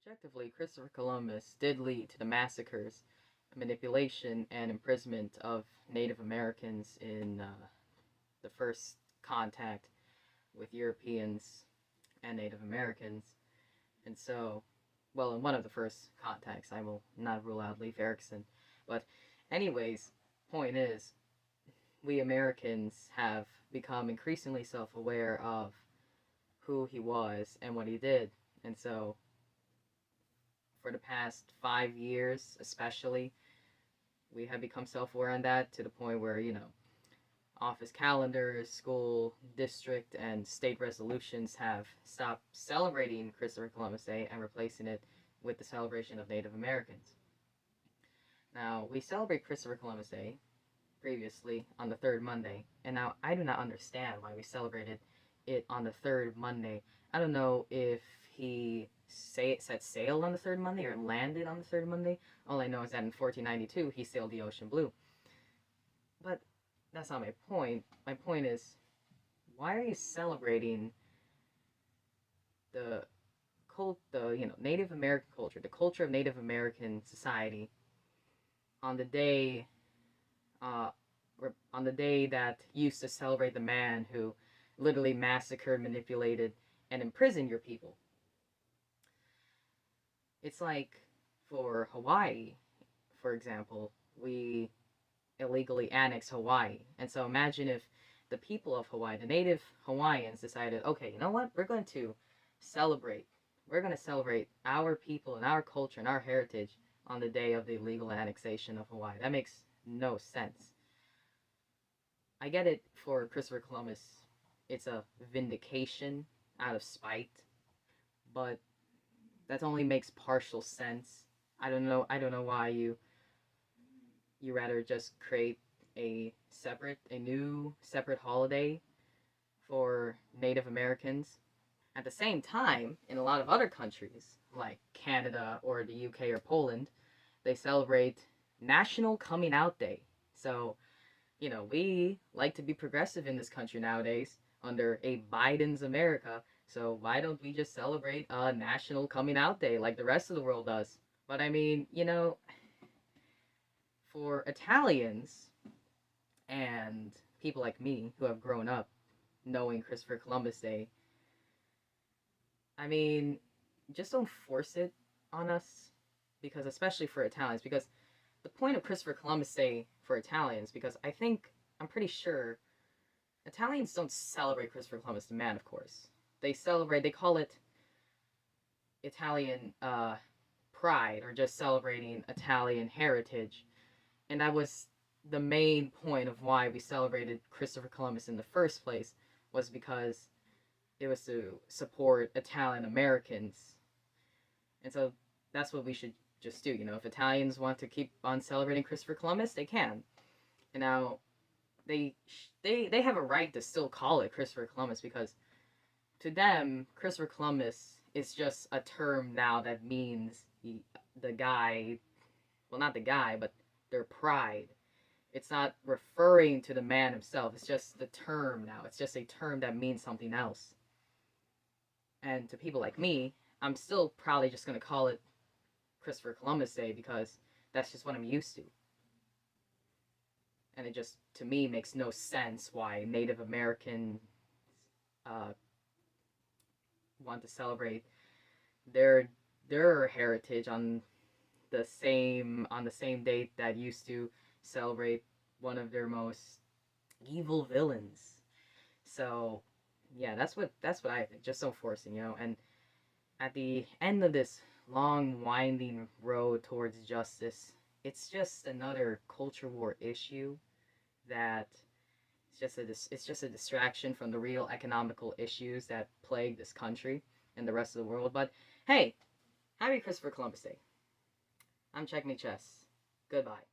Objectively, Christopher Columbus did lead to the massacres, manipulation, and imprisonment of Native Americans in the first contact with Europeans and Native Americans. And so, well, in one of the first contacts, I will not rule out Leif Erikson. But, anyways, point is, we Americans have become increasingly self aware of who he was and what he did. And so, for the past 5 years, especially, we have become self-aware on that to the point where, office calendars, school, district, and state resolutions have stopped celebrating Christopher Columbus Day and replacing it with the celebration of Native Americans. Now, we celebrate Christopher Columbus Day previously on the third Monday, and now I do not understand why we celebrated it on the third Monday. I don't know if he set sail on the third Monday or landed on the third Monday. All I know is that in 1492 he sailed the ocean blue. But that's not my point. My point is, why are you celebrating the Native American culture, the culture of Native American society, on the day, that used to celebrate the man who literally massacred, manipulated, and imprisoned your people? It's like for Hawaii, for example, we illegally annexed Hawaii. And so imagine if the people of Hawaii, the native Hawaiians, decided, okay, you know what? We're going to celebrate. We're going to celebrate our people and our culture and our heritage on the day of the illegal annexation of Hawaii. That makes no sense. I get it for Christopher Columbus. It's a vindication out of spite, but that only makes partial sense. I don't know why you rather just create a new separate holiday for Native Americans. At the same time, in a lot of other countries, like Canada or the UK or Poland, they celebrate National Coming Out Day. So, we like to be progressive in this country nowadays under a Biden's America. So why don't we just celebrate a National Coming Out Day like the rest of the world does? But I mean, for Italians and people like me who have grown up knowing Christopher Columbus Day, I mean, just don't force it on us, because especially for Italians, because the point of Christopher Columbus Day for Italians, because I'm pretty sure Italians don't celebrate Christopher Columbus the man, of course. They call it Italian pride, or just celebrating Italian heritage. And that was the main point of why we celebrated Christopher Columbus in the first place, was because it was to support Italian Americans. And so that's what we should just do. If Italians want to keep on celebrating Christopher Columbus, they can. And now they have a right to still call it Christopher Columbus, because to them, Christopher Columbus is just a term now that means the guy, well, not the guy, but their pride. It's not referring to the man himself. It's just the term now. It's just a term that means something else. And to people like me, I'm still probably just going to call it Christopher Columbus Day, because that's just what I'm used to. And it just, to me, makes no sense why Native Americans want to celebrate their heritage on the same date that used to celebrate one of their most evil villains. So yeah, that's what I think. Just so forcing, And at the end of this long winding road towards justice, it's just another culture war issue that it's just a distraction from the real economical issues that plague this country and the rest of the world. But hey, happy Christopher Columbus Day. I'm Checkmate Chess. Goodbye.